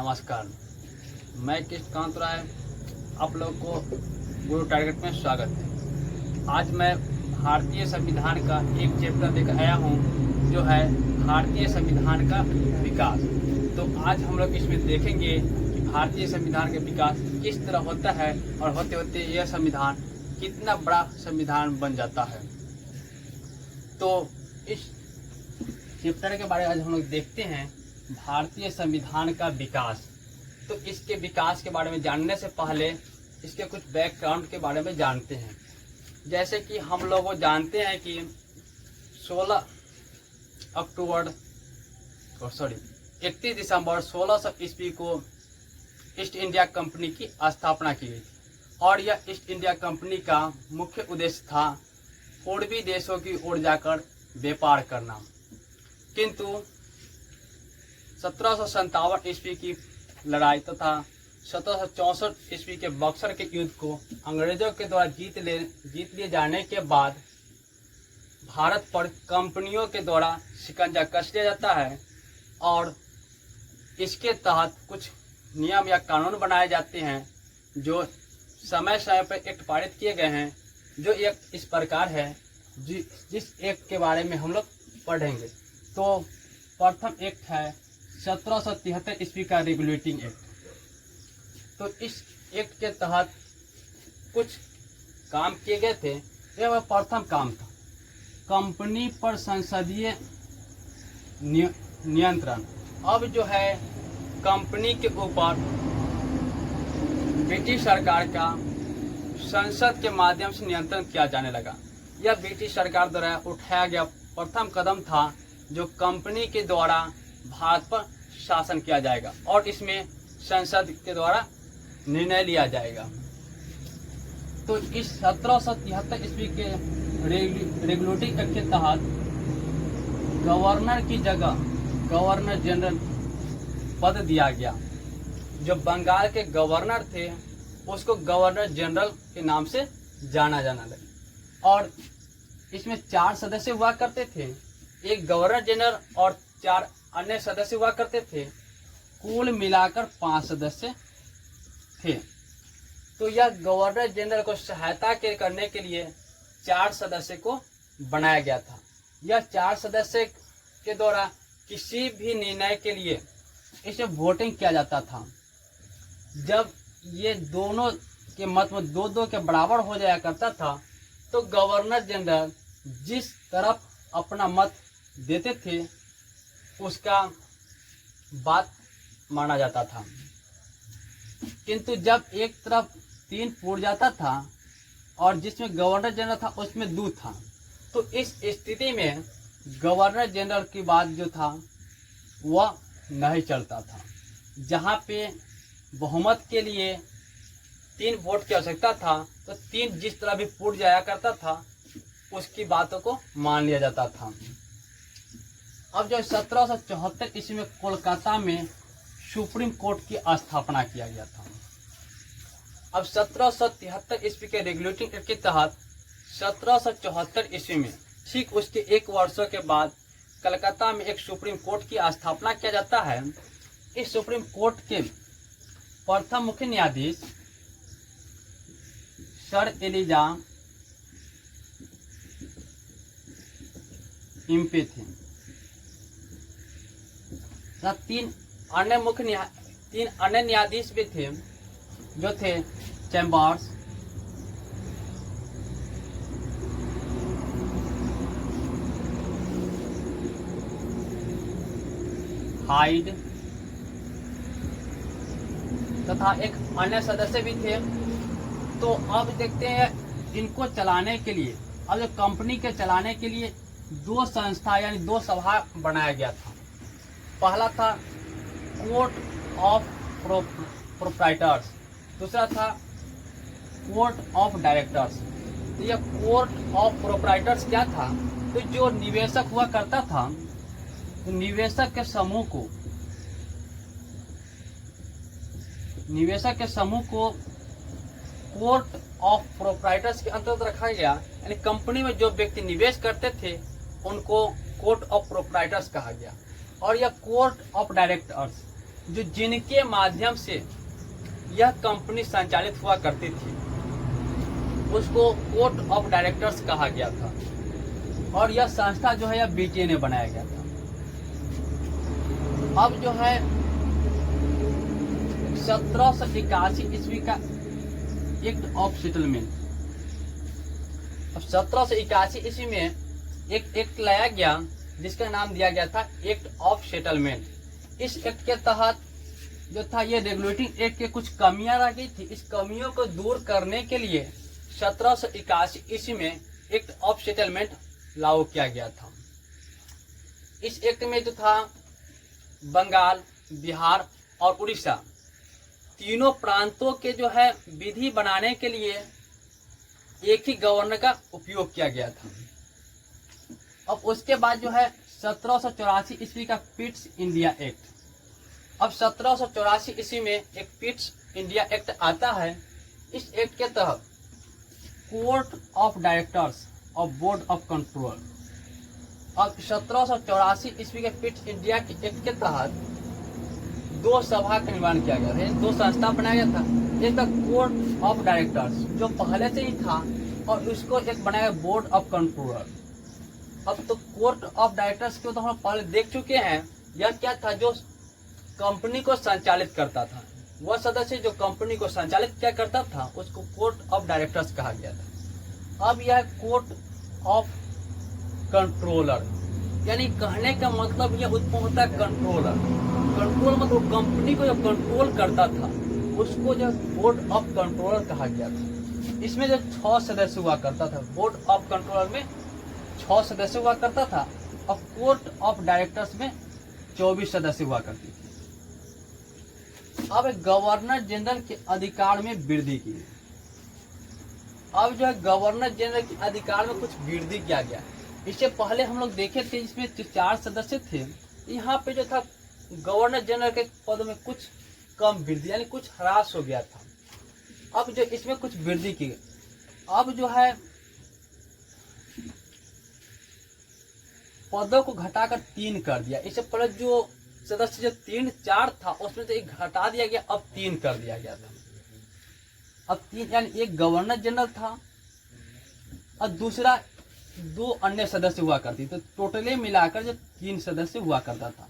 नमस्कार, मैं कृष्णकांत राय आप लोग को गुरु टारगेट में स्वागत है। आज मैं भारतीय संविधान का एक चैप्टर लेकर आया हूँ जो है भारतीय संविधान का विकास। तो आज हम लोग इसमें देखेंगे कि भारतीय संविधान का विकास किस तरह होता है और होते होते यह संविधान कितना बड़ा संविधान बन जाता है। तो इस चैप्टर के बारे में आज हम लोग देखते हैं भारतीय संविधान का विकास। तो इसके विकास के बारे में जानने से पहले इसके कुछ बैकग्राउंड के बारे में जानते हैं। जैसे कि हम लोग जानते हैं कि 31 दिसंबर 1600 ईस्वी को ईस्ट इंडिया कंपनी की स्थापना की गई थी और यह ईस्ट इंडिया कंपनी का मुख्य उद्देश्य था पूर्वी देशों की ओर जाकर व्यापार करना। किंतु 1757 ईस्वी की लड़ाई तथा 1764 ईस्वी के बक्सर के युद्ध को अंग्रेजों के द्वारा जीत लिए जाने के बाद भारत पर कंपनियों के द्वारा शिकंजा कस लिया जाता है और इसके तहत कुछ नियम या कानून बनाए जाते हैं जो समय समय पर एक्ट पारित किए गए हैं। जो एक इस प्रकार है जिस एक्ट के बारे में हम लोग पढ़ेंगे। तो प्रथम एक्ट है 1773 ईस्वी का रेगुलेटिंग एक्ट। तो इस एक्ट के तहत कुछ काम किए गए थे। यह प्रथम काम था कंपनी पर संसदीय नियंत्रण। अब जो है कंपनी के ऊपर ब्रिटिश सरकार का संसद के माध्यम से नियंत्रण किया जाने लगा। यह ब्रिटिश सरकार द्वारा उठाया गया प्रथम कदम था जो कंपनी के द्वारा भारत पर शासन किया जाएगा और इसमें संसद के द्वारा निर्णय लिया जाएगा। तो इस 1773 ईस्वी के रेगुलेटिंग एक्ट के तहत गवर्नर की जगह गवर्नर जनरल पद दिया गया। जो बंगाल के गवर्नर थे उसको गवर्नर जनरल के नाम से जाना जाना लगा और इसमें 4 सदस्य हुआ करते थे। एक गवर्नर जनरल और 4 अन्य सदस्य हुआ करते थे। कुल मिलाकर 5 सदस्य थे। तो यह गवर्नर जनरल को सहायता करने के लिए 4 सदस्य को बनाया गया था। यह 4 सदस्य के द्वारा किसी भी निर्णय के लिए इसे वोटिंग किया जाता था। जब ये दोनों के मत में 2-2 के बराबर हो जाया करता था तो गवर्नर जनरल जिस तरफ अपना मत देते थे उसका बात माना जाता था। किंतु जब एक तरफ 3 फूट जाता था और जिसमें गवर्नर जनरल था उसमें 2 था तो इस स्थिति में गवर्नर जनरल की बात जो था वह नहीं चलता था। जहाँ पे बहुमत के लिए 3 वोट की आवश्यकता था तो 3 जिस तरह भी फूट जाया करता था उसकी बातों को मान लिया जाता था। अब जो 1774 ईस्वी में कोलकाता में सुप्रीम कोर्ट की स्थापना किया गया था। अब 1773 ईस्वी के रेगुलेटिंग एक्ट के तहत 1774 ईस्वी में ठीक उसके 1 वर्षों के बाद कलकत्ता में एक सुप्रीम कोर्ट की स्थापना किया जाता है। इस सुप्रीम कोर्ट के प्रथम मुख्य न्यायाधीश सर एलिजा इम्पे थे। 3 अन्य न्यायाधीश भी थे जो थे चैम्बर्स, हाइड तथा एक अन्य सदस्य भी थे। तो अब देखते हैं इनको चलाने के लिए अब कंपनी के चलाने के लिए 2 संस्था यानी 2 सभा बनाया गया था। पहला था कोर्ट ऑफ प्रोप्राइटर्स, दूसरा था कोर्ट ऑफ डायरेक्टर्स। तो यह कोर्ट ऑफ प्रोप्राइटर्स क्या था? तो जो निवेशक हुआ करता था तो निवेशक के समूह को कोर्ट ऑफ प्रोप्राइटर्स के अंतर्गत रखा गया। यानी कंपनी में जो व्यक्ति निवेश करते थे उनको कोर्ट ऑफ प्रोप्राइटर्स कहा गया। और यह कोर्ट ऑफ डायरेक्टर्स जो जिनके माध्यम से यह कंपनी संचालित हुआ करती थी उसको कोर्ट ऑफ डायरेक्टर्स कहा गया था और यह संस्था जो है यह बीटीए ने बनाया गया था। अब जो है 1781 ईस्वी का एक्ट ऑफ सेटलमेंट, अब 1781 ईस्वी में एक एक्ट लाया गया जिसका नाम दिया गया था एक्ट ऑफ सेटलमेंट। इस एक्ट के तहत जो था ये रेगुलेटिंग एक्ट के कुछ कमियां रह गई थी, इस कमियों को दूर करने के लिए 1781 ईस्वी में एक्ट ऑफ सेटलमेंट लागू किया गया था। इस एक्ट में जो था बंगाल, बिहार और उड़ीसा तीनों प्रांतों के जो है विधि बनाने के लिए एक ही गवर्नर का उपयोग किया गया था। अब उसके बाद जो है 1784 ईस्वी का पिट्स इंडिया एक्ट। अब 1784 ईस्वी में एक पिट्स इंडिया एक्ट आता है। इस एक्ट के तहत कोर्ट ऑफ डायरेक्टर्स और बोर्ड ऑफ कंट्रोल, अब 1784 ईस्वी के पिट्स इंडिया के एक्ट के तहत दो सभा का निर्माण किया गया था, दो संस्था बनाया गया था। एक था कोर्ट ऑफ डायरेक्टर्स जो पहले से ही था और उसको एक बनाया बोर्ड ऑफ कंट्रोलर। अब तो कोर्ट ऑफ डायरेक्टर्स को तो हम पहले देख चुके हैं। यह क्या था, जो कंपनी को संचालित करता था, वह सदस्य जो कंपनी को संचालित क्या करता था उसको कोर्ट ऑफ डायरेक्टर्स कहा गया था। अब यह कोर्ट ऑफ कंट्रोलर, यानी कहने का मतलब यह उत्पन्न होता है कंट्रोलर। कंट्रोल मतलब कंपनी को जो कंट्रोल करता था उसको जो बोर्ड ऑफ कंट्रोलर कहा गया था। इसमें जो 6 सदस्य हुआ करता था, बोर्ड ऑफ कंट्रोलर में 6 सदस्य हुआ करता था और कोर्ट ऑफ डायरेक्टर्स में 24 सदस्य हुआ करती थी। अब गवर्नर जनरल के अधिकार में वृद्धि की। अब जो है गवर्नर जनरल के अधिकार में कुछ वृद्धि किया गया। इससे पहले हम लोग देखे थे जिसमें 4 सदस्य थे, यहाँ पे जो था गवर्नर जनरल के पद में कुछ कम वृद्धि यानी कुछ ह्रास हो गया था। अब जो इसमें कुछ वृद्धि की, अब जो है पदों को घटाकर 3 कर दिया। इससे पहले जो सदस्य जो 3-4 था उसमें से एक घटा दिया गया, अब 3 कर दिया गया था। अब 3 यानी एक गवर्नर जनरल था और दूसरा 2 अन्य सदस्य हुआ करती, तो टोटली मिलाकर जो 3 सदस्य हुआ करता था।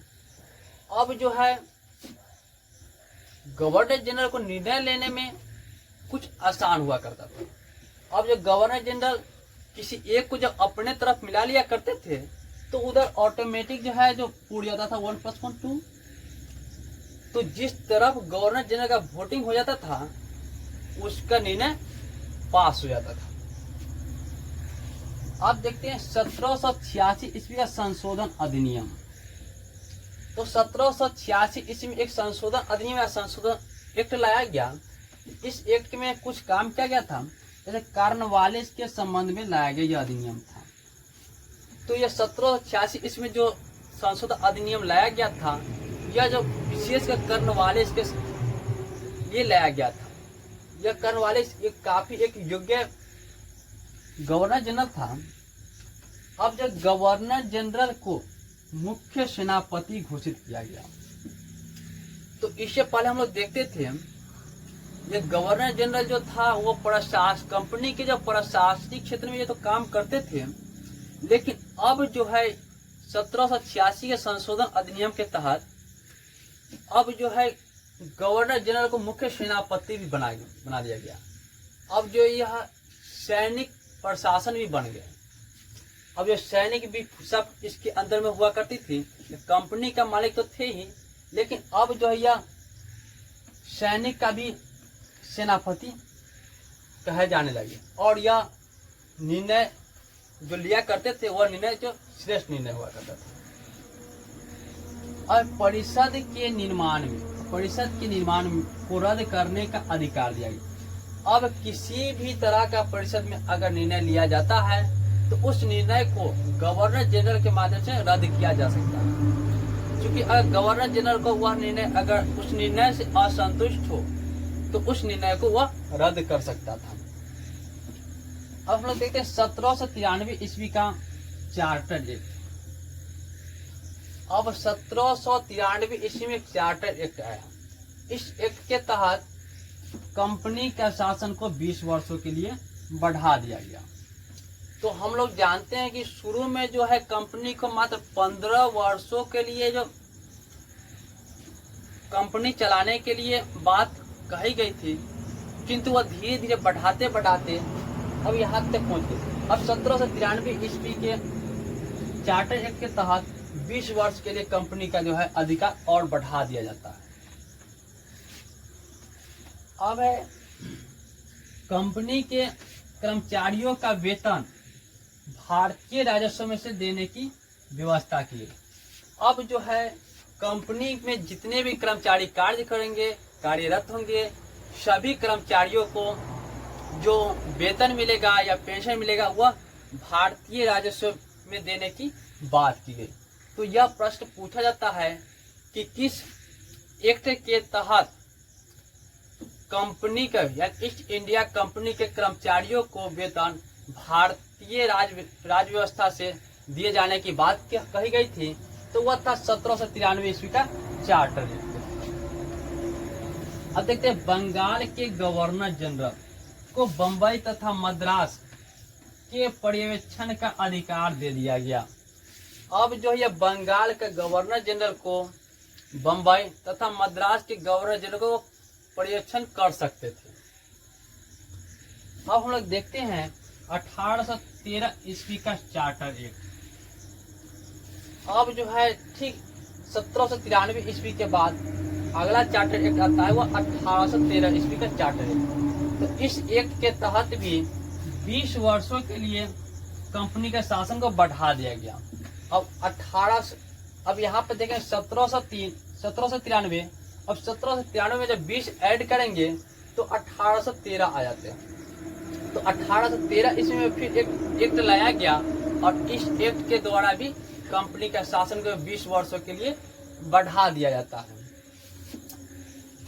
अब जो है गवर्नर जनरल को निर्णय लेने में कुछ आसान हुआ करता था। अब जो गवर्नर जनरल किसी एक को जब अपने तरफ मिला लिया करते थे तो उधर ऑटोमेटिक जो है जो उड़ जाता था 1+1 2। तो जिस तरफ गवर्नर जनरल का वोटिंग हो जाता था उसका निर्णय पास हो जाता था। आप देखते हैं 1786 ईस्वी का संशोधन अधिनियम। तो 1786 ईस्वी में एक संशोधन अधिनियम या संशोधन एक्ट लाया गया। इस एक्ट में कुछ काम किया गया था, जैसे कार्नवालिस के संबंध में लाया गया यह अधिनियम था। तो यह 1786 ईस्वी में जो संशोधन अधिनियम लाया गया था, यह जो विशेषकर कार्नवालिस के लिए लाया गया था। यह कार्नवालिस एक काफी एक योग्य गवर्नर जनरल था। अब जब गवर्नर जनरल को मुख्य सेनापति घोषित किया गया, तो इससे पहले हम लोग देखते थे ये गवर्नर जनरल जो था वो कंपनी के जो प्रशासनिक क्षेत्र में ये तो काम करते थे, लेकिन अब जो है 1786 के संशोधन अधिनियम के तहत अब जो है गवर्नर जनरल को मुख्य सेनापति भी बना दिया गया। अब जो यह सैनिक प्रशासन भी बन गया। अब जो सैनिक भी सब इसके अंदर में हुआ करती थी। कंपनी का मालिक तो थे ही, लेकिन अब जो है यह सैनिक का भी सेनापति कहे जाने लगे और यह निर्णय जो लिया करते थे वह निर्णय जो श्रेष्ठ निर्णय हुआ करता था। और परिषद के निर्माण को रद्द करने का अधिकार दिया गया। अब किसी भी तरह का परिषद में अगर निर्णय लिया जाता है तो उस निर्णय को गवर्नर जनरल के माध्यम से रद्द किया जा सकता है। क्योंकि अगर गवर्नर जनरल को वह निर्णय अगर उस निर्णय से असंतुष्ट हो तो उस निर्णय को वह रद्द कर सकता था। अब हम लोग देखते हैं 1793 ईस्वी का चार्टर एक्ट। अब 1793 ईस्वी में चार्टर एक्ट आया। इस एक्ट के तहत कंपनी के शासन को 20 वर्षों के लिए बढ़ा दिया गया। तो हम लोग जानते हैं कि शुरू में जो है कंपनी को मात्र 15 वर्षों के लिए जो कंपनी चलाने के लिए बात कही गई थी, किंतु वह धीरे धीरे बढ़ाते बढ़ाते अब यहाँ तक पहुँच गए। अब 1793 ईस्वी के चार्टर एक्ट के तहत 20 वर्ष के लिए कंपनी का जो है अधिकार और बढ़ा दिया जाता है। अब है कंपनी के कर्मचारियों का वेतन भारतीय राजस्व में से देने की व्यवस्था की। अब जो है कंपनी में जितने भी कर्मचारी कार्य करेंगे, कार्यरत होंगे, सभी कर्मचारियों को जो वेतन मिलेगा या पेंशन मिलेगा वह भारतीय राजस्व में देने की बात की गई। तो यह प्रश्न पूछा जाता है कि किस एक्ट के तहत कंपनी का या ईस्ट इंडिया कंपनी के कर्मचारियों को वेतन भारतीय राज व्यवस्था से दिए जाने की बात कही गई थी। तो वह था 1793 ईस्वी का चार्टर एक्ट। अब देखते हैं बंगाल के गवर्नर जनरल को बंबई तथा मद्रास के पर्यवेक्षण का अधिकार दे दिया गया। अब जो है बंगाल के गवर्नर जनरल को बंबई तथा मद्रास के गवर्नर जनरल को पर्यवेक्षण कर सकते थे। अब हम लोग देखते हैं 1813 ईस्वी का चार्टर एक्ट। अब जो है ठीक 1793 ईस्वी के बाद अगला चार्टर एक्ट आता है, वह 1813 ईस्वी का चार्टर एक्ट। तो इस एक्ट के तहत भी 20 वर्षों के लिए कंपनी के शासन को बढ़ा दिया गया। अब यहाँ पे देखें 1793, अब 1793 में जब 20 ऐड करेंगे तो 1813 आ जाते हैं। तो 1813 ईस्वी में फिर एक एक्ट लाया गया और इस एक्ट के द्वारा भी कंपनी का शासन को 20 वर्षों के लिए बढ़ा दिया जाता है।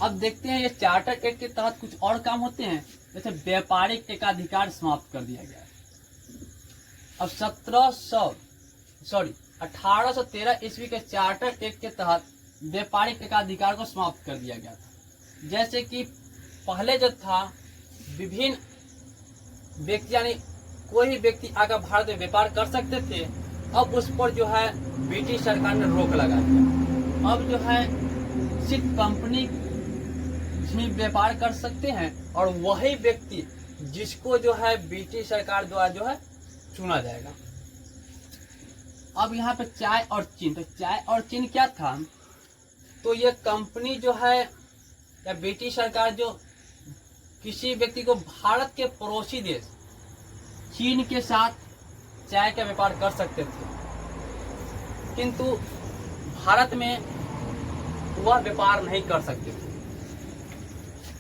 अब देखते हैं ये चार्टर एक्ट के तहत कुछ और काम होते हैं, जैसे व्यापारिक एकाधिकार समाप्त कर दिया गया। अब 1813 ईस्वी के चार्टर एक्ट के तहत व्यापारिक एकाधिकार को समाप्त कर दिया गया था। जैसे कि पहले जो था विभिन्न व्यक्ति यानी कोई भी व्यक्ति आकर भारत में व्यापार कर सकते थे, अब उस पर जो है ब्रिटिश सरकार ने रोक लगा दिया। अब जो है सिर्फ कंपनी में व्यापार कर सकते हैं और वही व्यक्ति जिसको जो है ब्रिटिश सरकार द्वारा जो है चुना जाएगा। अब यहाँ पे चाय और चीन, तो चाय और चीन क्या था, तो ये कंपनी जो है या ब्रिटिश सरकार जो किसी व्यक्ति को भारत के पड़ोसी देश चीन के साथ चाय का व्यापार कर सकते थे, किंतु भारत में वह व्यापार नहीं कर सकते थे।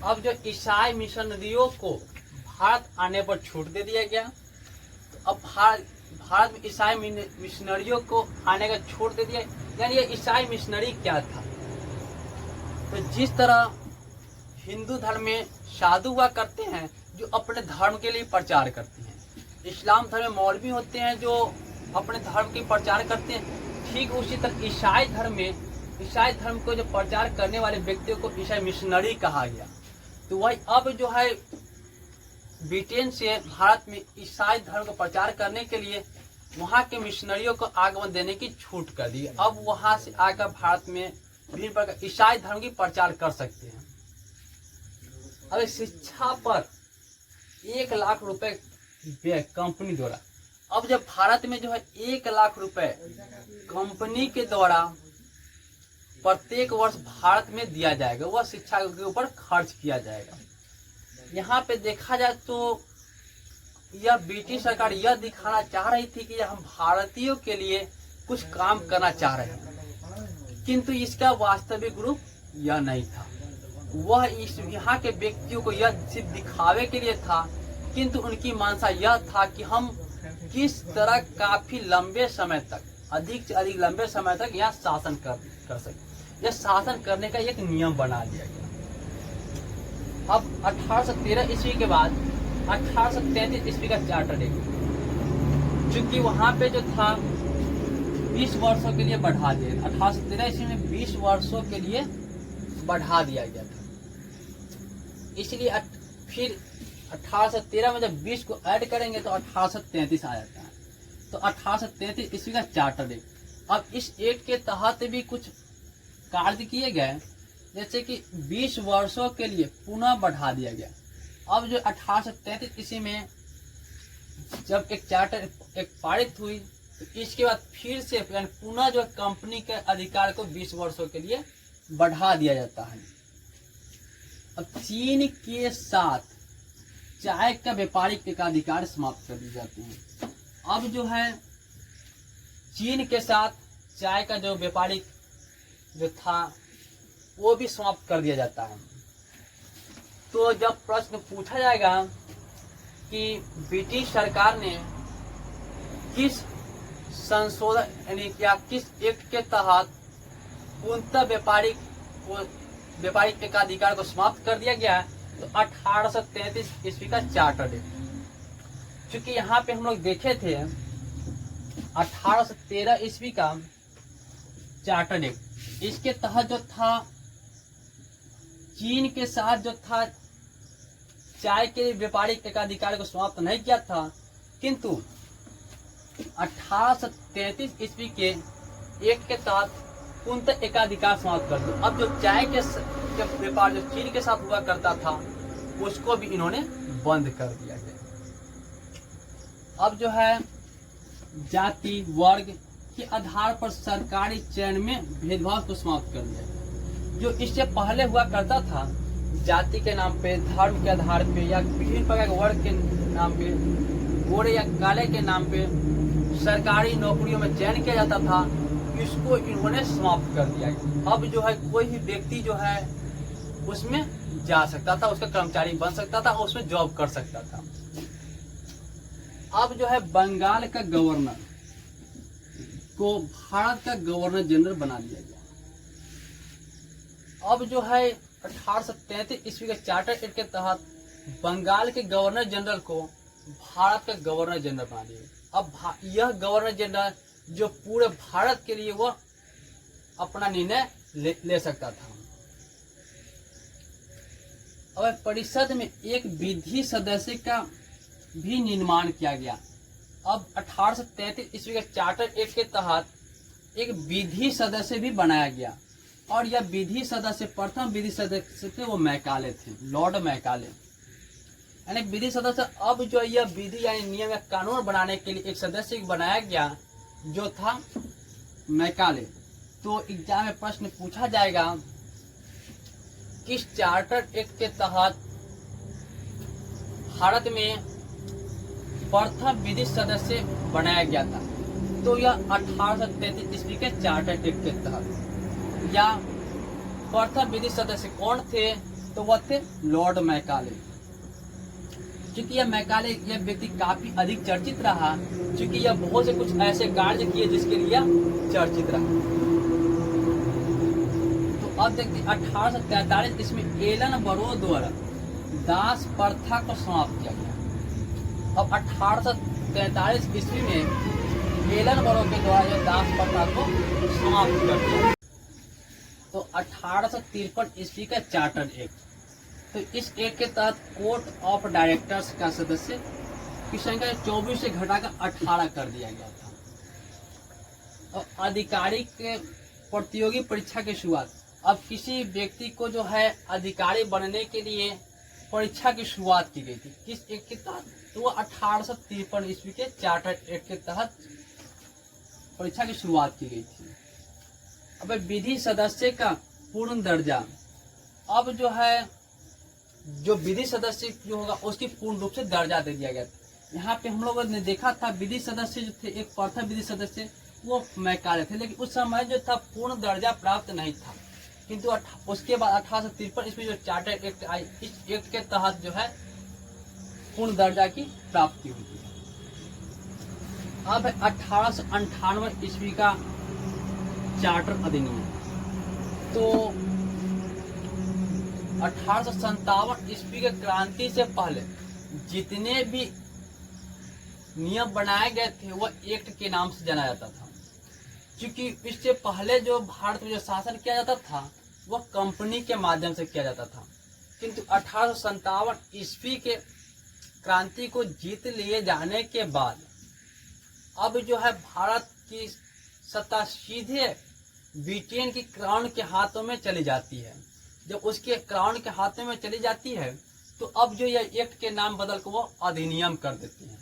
अब जो ईसाई मिशनरियों को भारत आने पर छूट दे दिया गया। तो अब भारत में ईसाई मिशनरियों को आने का छूट दे दिया। यानी ये ईसाई मिशनरी क्या था, तो जिस तरह हिंदू धर्म में साधु हुआ करते हैं जो अपने धर्म के लिए प्रचार करते हैं, इस्लाम धर्म में मौलवी होते हैं जो अपने धर्म की प्रचार करते हैं, ठीक उसी तरह ईसाई धर्म को जो प्रचार करने वाले व्यक्तियों को ईसाई मिशनरी कहा गया। तो वही अब जो है ब्रिटेन से भारत में ईसाई धर्म का प्रचार करने के लिए वहाँ के मिशनरियों को आगमन देने की छूट कर दी। अब वहाँ से आकर भारत में विभिन्न प्रकार ईसाई धर्म की प्रचार कर सकते हैं। अब शिक्षा पर 1 लाख रुपए कंपनी द्वारा, अब जब भारत में जो है 1 लाख रुपए कंपनी के द्वारा प्रत्येक वर्ष भारत में दिया जाएगा, वह शिक्षा के ऊपर खर्च किया जाएगा। यहाँ पे देखा जाए तो यह ब्रिटिश सरकार यह दिखाना चाह रही थी कि हम भारतीयों के लिए कुछ काम करना चाह रहे हैं, किंतु इसका वास्तविक रूप यह नहीं था। वह इस यहाँ के व्यक्तियों को यह सिर्फ दिखावे के लिए था, किंतु उनकी मानसा यह था कि हम किस तरह काफी लंबे समय तक, अधिक से अधिक लंबे समय तक यहाँ शासन कर सके। यह शासन करने का एक नियम बना दिया गया। अब 1813 ईस्वी के बाद 1833 ईस्वी का चार्टर एक्ट, चूंकि वहां पे जो था 20 वर्षों के लिए बढ़ा दिया। 1813 ईस्वी में 20 वर्षों के लिए बढ़ा दिया गया था। इसलिए फिर 1813 में जब 20 को ऐड करेंगे तो 1833 आ जाता है। तो 1833 ईस्वी का चार्टर एक्ट। अब इस एक्ट के तहत भी कुछ कार्य किए गए, जैसे कि 20 वर्षों के लिए पुनः बढ़ा दिया गया। अब जो 1833 ईस्वी में जब एक चार्टर एक पारित हुई, तो इसके बाद फिर से पुनः जो कंपनी के अधिकार को 20 वर्षों के लिए बढ़ा दिया जाता है। अब चीन के साथ चाय का व्यापारिक एकाधिकार समाप्त कर दी जाती है। अब जो है चीन के साथ चाय का जो व्यापारिक जो था वो भी समाप्त कर दिया जाता है। तो जब प्रश्न पूछा जाएगा कि ब्रिटिश सरकार ने किस संशोधन यानी क्या किस एक्ट के तहत पूर्णतः व्यापारिक एकाधिकार को समाप्त कर दिया गया, तो 1833 ईस्वी का चार्टर एक्ट। चूंकि यहाँ पे हम लोग देखे थे 1813 ईस्वी का चार्टर एक्ट, इसके तहत जो था चीन के साथ जो था चाय के व्यापारिक एकाधिकार को समाप्त नहीं किया था, किंतु 1833 ईस्वी के एक्ट के तहत पूर्णतः एकाधिकार समाप्त कर दिया। अब जो चाय के व्यापार जो चीन के साथ हुआ करता था उसको भी इन्होंने बंद कर दिया गया। अब जो है जाति वर्ग के आधार पर सरकारी चयन में भेदभाव को समाप्त कर दिया गया। जो इससे पहले हुआ करता था, जाति के नाम पे, धर्म के आधार पे या विभिन्न प्रकार के वर्ग के नाम पे, गोरे या काले के नाम पे सरकारी नौकरियों में चयन किया जाता था, इसको इन्होंने समाप्त कर दिया गया। अब जो है कोई भी व्यक्ति जो है उसमें जा सकता था, उसका कर्मचारी बन सकता था, उसमें जॉब कर सकता था। अब जो है बंगाल का गवर्नर को भारत का गवर्नर जनरल बना दिया गया। अब जो है 1833 ईस्वी के चार्टर एक्ट के तहत बंगाल के गवर्नर जनरल को भारत का गवर्नर जनरल बना दिया। अब यह गवर्नर जनरल जो पूरे भारत के लिए वो अपना निर्णय ले सकता था। अब परिषद में एक विधि सदस्य का भी निर्माण किया गया। अब 1833 ईस्वी के चार्टर एक्ट के तहत एक विधि सदस्य भी बनाया गया, और यह विधि सदस्य प्रथम विधि सदस्य थे वो मैकाले थे, लॉर्ड मैकाले। यानी विधि सदस्य अब जो यह विधि यानी नियम या कानून बनाने के लिए एक सदस्य बनाया गया जो था मैकाले। तो एग्जाम में प्रश्न पूछा जाएगा किस चार्टर एक्ट के तहत भारत में प्रथम विधि सदस्य बनाया गया था। तो यह 1833 ईस्वी के चार्टर एक्ट के तहत। या प्रथम विधि सदस्य कौन थे, तो वह थे लॉर्ड मैकाले। क्योंकि यह मैकाले यह व्यक्ति काफी अधिक चर्चित रहा, क्योंकि यह बहुत से कुछ ऐसे कार्य किए जिसके लिए चर्चित रहा। तो अब देखते 1843 इसमें एलन बरो द्वारा दास प्रथा को समाप्त किया गया। अब 1843 ईस्वी में एलन बरो के द्वारा यह दास प्रथा को समाप्त कर दिया। तो 1853 ईस्वी का चार्टर एक्ट। तो इस एक्ट के तहत कोर्ट ऑफ डायरेक्टर्स का सदस्य की संख्या 24 से घटाकर 18 कर दिया गया था। और आधिकारिक प्रतियोगी परीक्षा की शुरुआत। अब किसी व्यक्ति को जो है अधिकारी बनने के लिए परीक्षा की शुरुआत की गई थी। किस एक्ट के तहत, तो वह 1853 ईस्वी के चार्टर एक्ट के तहत परीक्षा की शुरुआत की गई थी। अब विधि सदस्य का पूर्ण दर्जा। अब जो है जो विधि सदस्य जो होगा उसकी पूर्ण रूप से दर्जा दे दिया गया था। यहाँ पे हम लोगों ने देखा था विधि सदस्य जो थे, एक प्रथम विधि सदस्य वो मैकाले थे, लेकिन उस समय जो था पूर्ण दर्जा प्राप्त नहीं था। किंतु उसके बाद 1853 ईस्वी जो चार्टर एक्ट आई, इस एक्ट के तहत जो है पूर्ण दर्जा की प्राप्ति हुई। अब 1898 ईस्वी का चार्टर अधिनियम। तो 1857 ईस्वी के क्रांति से पहले जितने भी नियम बनाए गए थे वह एक्ट के नाम से जाना जाता था। क्योंकि इससे पहले जो भारत में जो शासन किया जाता था वह कंपनी के माध्यम से किया जाता था, किंतु 1857 ईस्वी के क्रांति को जीत लिए जाने के बाद अब जो है भारत की सत्ता सीधे ब्रिटेन की क्राउन के हाथों में चली जाती है। जब उसके क्राउन के हाथों में चली जाती है तो अब जो यह एक्ट के नाम बदल कर वो अधिनियम कर देते हैं।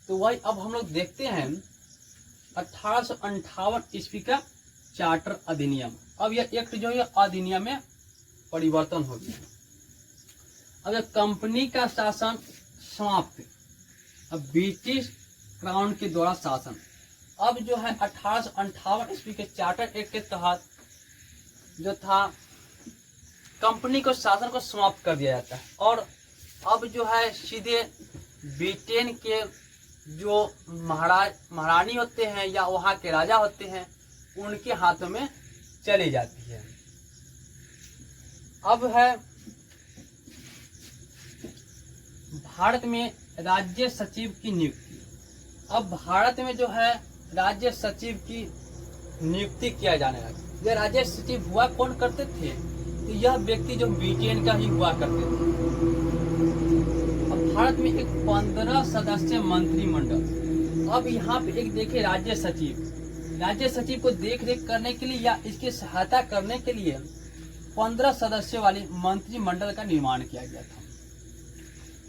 तो वही अब हम लोग देखते हैं 1858 ईस्वी का चार्टर अधिनियम। अब यह एक्ट जो है अधिनियम में परिवर्तन हो गया। अब यह कंपनी का शासन समाप्त, अब ब्रिटिश क्राउन के द्वारा शासन। अब जो है 1858 ईस्वी के चार्टर एक्ट के तहत जो था कंपनी को शासन को समाप्त कर दिया जाता है और अब जो है सीधे ब्रिटेन के जो महारानी होते हैं या वहाँ के राजा होते हैं उनके हाथों में चली जाती है। अब है भारत में राज्य सचिव की नियुक्ति। अब भारत में जो है राज्य सचिव की नियुक्ति किया जाने लगा। यह राज्य सचिव हुआ कौन करते थे? तो यह व्यक्ति जो ब्रिटेन का ही हुआ करते थे। अब भारत में एक 15 सदस्य मंत्रिमंडल। अब यहाँ पे एक देखे राज्य सचिव को देख रेख करने के लिए या इसकी सहायता करने के लिए 15 सदस्यों वाले मंत्रिमंडल का निर्माण किया गया था।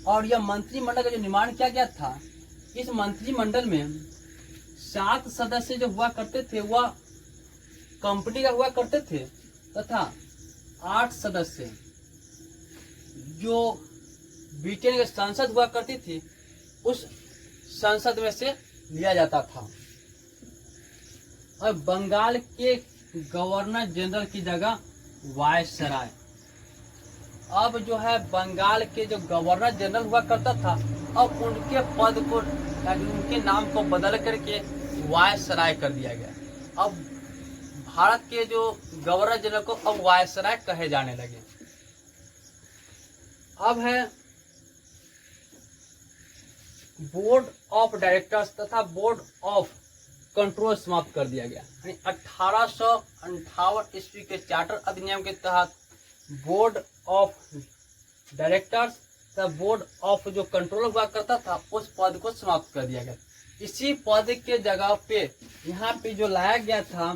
और यह मंत्रिमंडल का जो निर्माण किया गया था, इस मंत्रिमंडल में 7 सदस्य जो हुआ करते थे वह कंपनी का हुआ करते थे तथा 8 सदस्य जो ब्रिटेन के संसद हुआ करती थी उस संसद में से लिया जाता था। और बंगाल के गवर्नर जनरल की जगह वायसराय। अब जो है बंगाल के जो गवर्नर जनरल हुआ करता था अब उनके पद को उनके नाम को बदल करके वायसराय कर दिया गया। अब भारत के जो गवर्नर जनरल को अब वायसराय कहे जाने लगे। अब है बोर्ड ऑफ डायरेक्टर्स तथा बोर्ड ऑफ कंट्रोल समाप्त कर दिया गया। 1858 ईस्वी के चार्टर अधिनियम के तहत बोर्ड ऑफ डायरेक्टर्स तथा बोर्ड ऑफ जो कंट्रोल हुआ करता था उस पद को समाप्त कर दिया गया। इसी पद के जगह पे यहाँ पे जो लाया गया था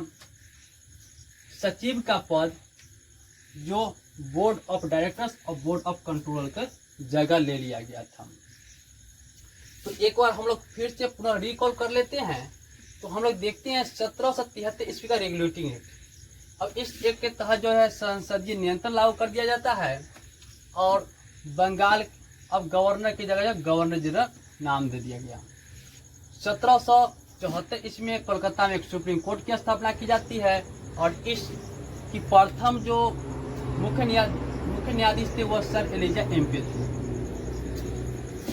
सचिव का पद, जो बोर्ड ऑफ डायरेक्टर्स और बोर्ड ऑफ कंट्रोल का जगह ले लिया गया था। तो एक बार हम लोग फिर से पुनः रिकॉल कर लेते हैं। तो हम लोग देखते हैं 1773 ईस्वी का रेगुलेटिंग एक्ट। अब इस एक्ट के तहत जो है संसदीय नियंत्रण लागू कर दिया जाता है और बंगाल अब गवर्नर की जगह गवर्नर जनरल नाम दे दिया गया। 1774 ईस्वी में कोलकाता में एक सुप्रीम कोर्ट की स्थापना की जाती है और इस की प्रथम जो मुख्य न्यायाधीश थे वो सर एलिजा एमपी थे।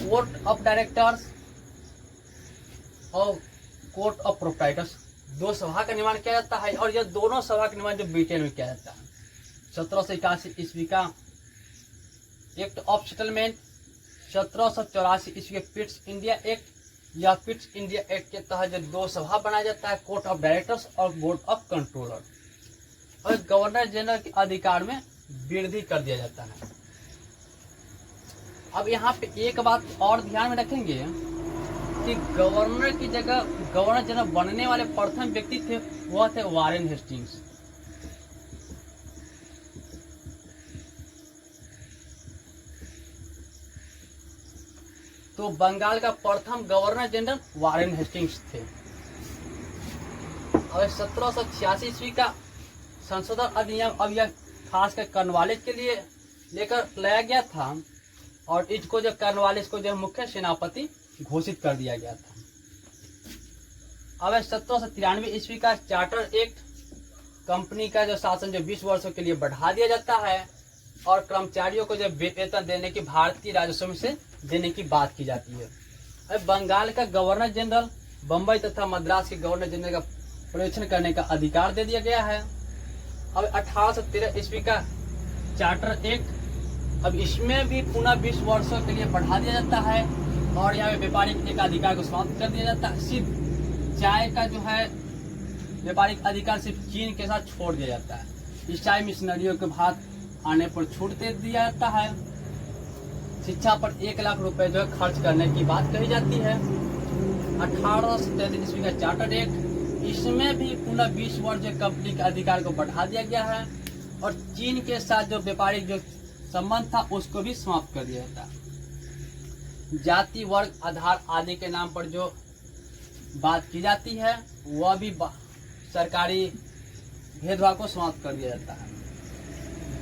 कोर्ट ऑफ डायरेक्टर्स और कोर्ट ऑफ प्रोप्राइटर्स 2 सभा का निर्माण किया जाता है और यह दोनों सभा का निर्माण जो ब्रिटेन में किया जाता है। 1781 ईस्वी का एक्ट ऑफ सेटलमेंट, 1784 ईस्वी के पिट्स इंडिया एक्ट या पिट्स इंडिया एक्ट के तहत जो 2 सभा बनाया जाता है, कोर्ट ऑफ डायरेक्टर्स और बोर्ड ऑफ कंट्रोलर, और गवर्नर जनरल के अधिकार में वृद्धि कर दिया जाता है। अब यहाँ पे एक बात और ध्यान में रखेंगे कि गवर्नर की जगह गवर्नर जनरल बनने वाले प्रथम व्यक्ति थे वह थे वारेन हेस्टिंग्स। तो बंगाल का प्रथम गवर्नर जनरल वारेन हेस्टिंग्स थे। और 1786 ईस्वी का संशोधन अधिनियम अब यह खासकर कॉर्नवालिस के लिए लेकर लाया गया था और इसको जो कॉर्नवालिस को जो मुख्य सेनापति घोषित कर दिया गया था। अब 1793 ईस्वी का चार्टर एक्ट कंपनी का जो शासन जो 20 वर्षों के लिए बढ़ा दिया जाता है और कर्मचारियों को जो वेतन देने की भारतीय राजस्व से देने की बात की जाती है। अब बंगाल का गवर्नर जनरल बम्बई तथा मद्रास के गवर्नर जनरल का पर्यवेक्षण करने का अधिकार दे दिया गया है। अब 1813 ईस्वी का चार्टर एक्ट अब इसमें भी पुनः 20 वर्षों के लिए बढ़ा दिया जाता है और यहाँ पे व्यापारिक एक अधिकार को समाप्त कर दिया जाता है। सिर्फ चाय का जो है व्यापारिक अधिकार सिर्फ चीन के साथ छोड़ दिया जाता है। ईसाई मिशनरियों के भारत आने पर छूट दे दिया जाता है। शिक्षा पर 1 लाख रुपए जो है खर्च करने की बात कही जाती है। 1833 ईस्वी का चार्टर एक्ट, इसमें भी पुनः 20 वर्ष जो कंपनी के अधिकार को बढ़ा दिया गया है और चीन के साथ जो व्यापारिक जो संबंध था उसको भी समाप्त कर दिया जाता है। जाति, वर्ग, आधार आदि के नाम पर जो बात की जाती है वह भी सरकारी भेदभाव को समाप्त कर दिया जाता है।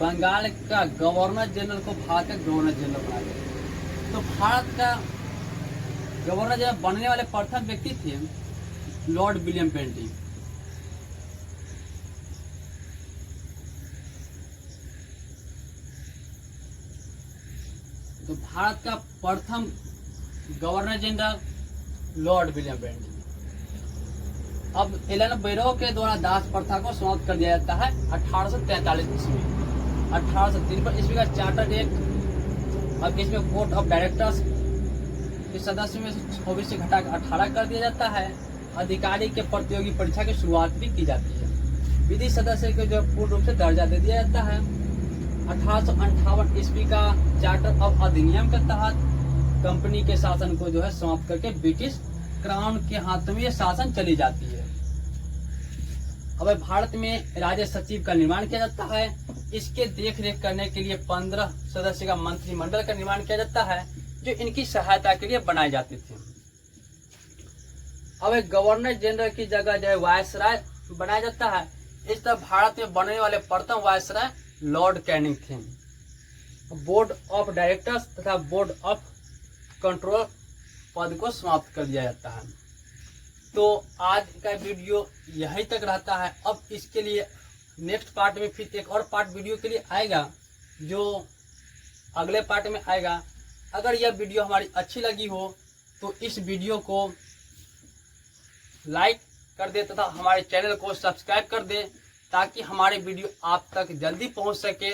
बंगाल का गवर्नर जनरल को भारत का गवर्नर जनरल बनाया गया। तो भारत का गवर्नर जनरल बनने वाले प्रथम व्यक्ति थे लॉर्ड विलियम बेंटिंग। तो भारत का प्रथम governor general lord William Bentinck. अब एलन बैरो के द्वारा दास प्रथा को समाप्त कर दिया जाता है 1843 ईस्वी। 1853 ईस्वी का चार्टर एक्ट, अब इसमें कोर्ट ऑफ डायरेक्टर्स के सदस्य में से 24 से घटाकर 18 कर दिया जाता है। अधिकारी के प्रतियोगी परीक्षा की शुरुआत भी की जाती है। विधि सदस्य को जो पूर्ण रूप से दर्जा दे दिया जाता है। 1858 ईस्वी का चार्टर ऑफ अधिनियम के तहत कंपनी के शासन को जो है समाप्त करके ब्रिटिश क्राउन के हाथों में ये शासन चली जाती है। अब भारत में राज्य सचिव का निर्माण किया जाता है। इसके देख रेख करने के लिए 15 सदस्य का मंत्रिमंडल का निर्माण किया जाता है जो इनकी सहायता के लिए बनाए जाते थे। अब एक गवर्नर जनरल की जगह जो है वायसराय बनाया जाता है। इस तरह भारत में बनने वाले प्रथम वायसराय लॉर्ड कैनिंग थे। बोर्ड ऑफ डायरेक्टर्स तथा बोर्ड ऑफ कंट्रोल पद को समाप्त कर दिया जाता है। तो आज का वीडियो यहीं तक रहता है। अब इसके लिए नेक्स्ट पार्ट में फिर एक और पार्ट वीडियो के लिए आएगा जो अगले पार्ट में आएगा। अगर यह वीडियो हमारी अच्छी लगी हो तो इस वीडियो को लाइक कर दे तथा हमारे चैनल को सब्सक्राइब कर दे ताकि हमारे वीडियो आप तक जल्दी पहुंच सके